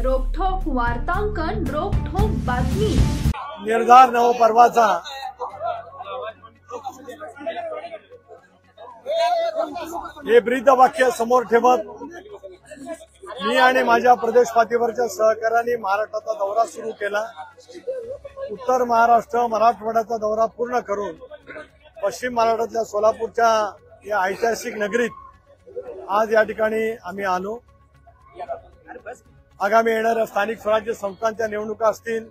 रोखोक वार्तांकन, रोखोक बातमी। निर्धार नवपर्वाचा हे ब्रीदवाक्य समोर ठेवत मी आणि माझ्या प्रदेश पातळीवरच्या सहकार्याने महाराष्ट्राचा दौरा सुरू केला। उत्तर महाराष्ट्र मराठवाड्याचा दौरा पूर्ण करून पश्चिम महाराष्ट्रातल्या सोलापूरच्या या ऐतिहासिक नगरीत आज या ठिकाणी आम्ही आलो। आगामी येणाऱ्या स्थानिक स्वराज्य संस्थांच्या निवडणुका असतील,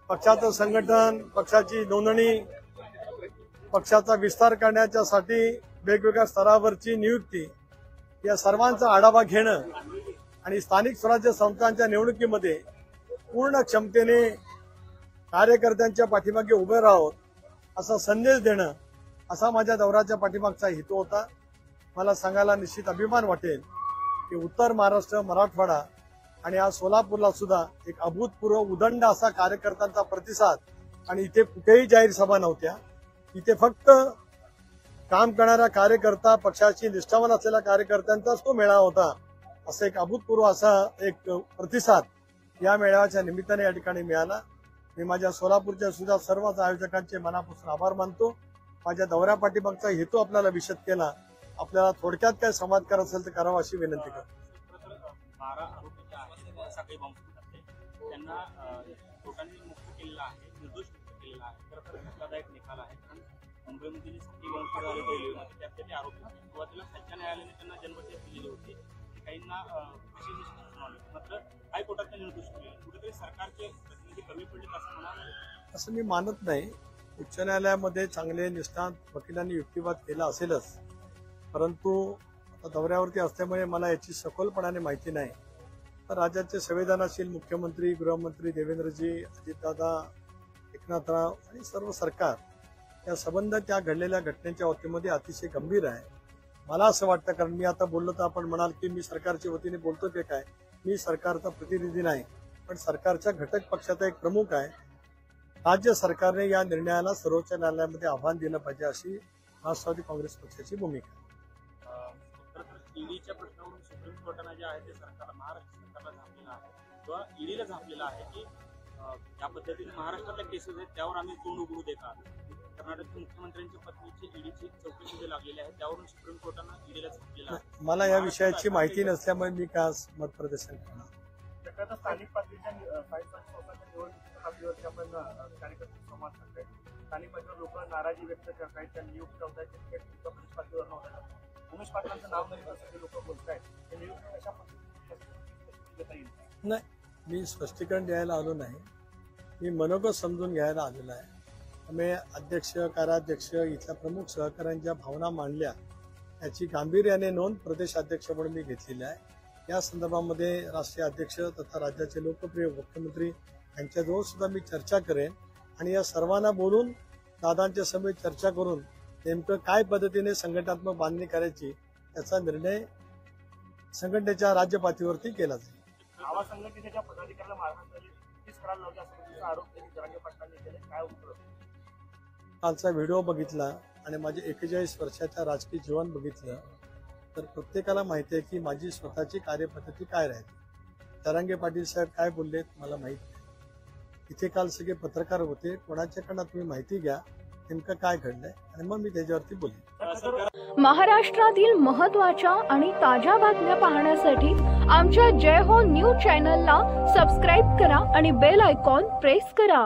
पक्षाचं संघटन, पक्षाची नोंदणी, पक्षाचा विस्तार करण्याच्यासाठी वेगवेगळ्या स्तरावरची नियुक्ती, या सर्वांचा आढावा घेणं आणि स्थानिक स्वराज्य संस्थांच्या निवडणुकीमध्ये पूर्ण क्षमतेने कार्यकर्त्यांच्या पाठीमागे उभे राहावं असा संदेश देणं, असा माझ्या दौऱ्याच्या पाठीमागचा हेतू होता। मला सांगायला निश्चित अभिमान वाटेल की उत्तर महाराष्ट्र, मराठवाडा आणि आज सोलापूरला सुद्धा एक अभूतपूर्व उदंड असा कार्यकर्त्यांचा प्रतिसाद, आणि इथे कुठेही जाहीर सभा नव्हत्या, इथे फक्त काम करणारा कार्यकर्ता, पक्षाची निष्ठावान असलेल्या कार्यकर्त्यांचाच तो मेळावा होता। असं एक अभूतपूर्व असा एक प्रतिसाद या मेळाव्याच्या निमित्ताने या ठिकाणी मिळाला। मी माझ्या सोलापूरच्या सुद्धा सर्वच आयोजकांचे मनापासून आभार मानतो। माझ्या दौऱ्या पाठीमागचा हेतू आपल्याला विशद केला। आपल्याला थोडक्यात काय संवाद करायचा असेल तर करावा अशी विनंती करतो। मुंबईमधील सखी वंशज झालेले होते, त्याचे आरोप सुरुवातीला खालच्या न्यायालयाने त्यांना जन्मठेप दिलेली होती, काहींना विशेष शिक्षा सुनावली, मात्र हायकोर्टात त्यांनी निर्दोष केले। कुठेतरी सरकारचे प्रतिनिधी कमी पडले असं म्हणाले, असं मी मानत नाही। उच्च न्यायालयामध्ये चांगले निष्णात वकिलांनी युक्तिवाद केला असेलच, परंतु आता दौऱ्यावरती असल्यामुळे मला याची सखोलपणाने माहिती नाही। तर राज्याचे संवेदनशील मुख्यमंत्री, गृहमंत्री देवेंद्रजी, अजितदादा, एकनाथराव आणि सर्व सरकार या संबंध त्या घडलेल्या घटनेच्या वतीमध्ये अतिशय गंभीर आहे। मला असं वाटतं, कारण मी आता बोललो तर आपण म्हणाल की मी सरकारच्या वतीने बोलतो ते काय, मी सरकारचा प्रतिनिधी नाही, पण सरकारच्या घटक पक्षाचा एक प्रमुख आहे। राज्य सरकारने या निर्णयाला सर्वोच्च न्यायालयामध्ये आव्हान दिलं पाहिजे अशी राष्ट्रवादी काँग्रेस पक्षाची भूमिका आहे। ईडीच्या प्रश्नावरून सुप्रीम कोर्टाने जे आहे ते सरकारला, महाराष्ट्र सरकारला झापलेलं आहे किंवा ईडीला झापलेलं आहे की ज्या पद्धतीने महाराष्ट्रातल्या केसेस आहेत त्यावर आम्ही तोंड उघडू देता। कर्नाटकच्या मुख्यमंत्र्यांच्या पत्नीची ईडीची चौकशी लागलेली आहे, त्यावरून सुप्रीम कोर्टाने ईडीला झापलेलं आहे। मला या विषयाची माहिती नसल्यामुळे मी काय मत प्रदर्शन करणार। स्थानिक पातळीच्या निवडणुकीवरती आपण कार्यकर्ते संवाद करतोय। स्थानिक पातळीवर लोक नाराजी व्यक्त करतायत, त्या नियुक्त होतायत, तिकीट प्रदेश पातळीवर नव्हतं। उमेश पाटलांचं नाव नाही असं लोक बोलतायत, ते नियुक्त कशा पद्धतीने घेता येईल? नाही, मी स्पष्टीकरण द्यायला आलो नाही, मी मनोगत समजून घ्यायला आलेला आहे। आम्ही अध्यक्ष, कार्याध्यक्ष, इथल्या प्रमुख सहकाऱ्यांच्या भावना मांडल्या, याची गांभीर्याने नोंद प्रदेशाध्यक्ष म्हणून मी घेतलेली आहे। या संदर्भामध्ये राष्ट्रीय अध्यक्ष तथा राज्याचे लोकप्रिय मुख्यमंत्री यांच्याजवळ सुद्धा मी चर्चा करेन, आणि या सर्वांना बोलून दादांच्या समेत चर्चा करून नेमकं काय पद्धतीने संघटनात्मक बांधणी करायची याचा निर्णय संघटनेच्या राज्य पातळीवरती केला जाईल। आवा संघटनेच्या पदाधिकाऱ्याला महाराष्ट्रात करायला लावला असा आरोप त्यांनी जरांगे पाटलांनी केले, काय उत्तर? कालचा व्हिडिओ बघितला आणि माझे 41 वर्षाच्या राजकीय जीवन बघितलं तर प्रत्येकाला माहिती आहे की माझी स्वतःची कार्यपद्धती काय राहिली। जरांगे पाटील साहेब काय बोललेत मला माहित नाही। इथे काल सगळे पत्रकार होते, कोणाच्याकडनं तुम्ही माहिती घ्या नेमकं काय घडलंय आणि मग मी त्याच्यावरती बोलेन। महाराष्ट्रातील महत्त्वाच्या आणि ताज्या बातम्या पाहण्यासाठी आमच्या जय हो न्यूज चॅनलला सबस्क्राईब करा आणि बेल आयकॉन प्रेस करा।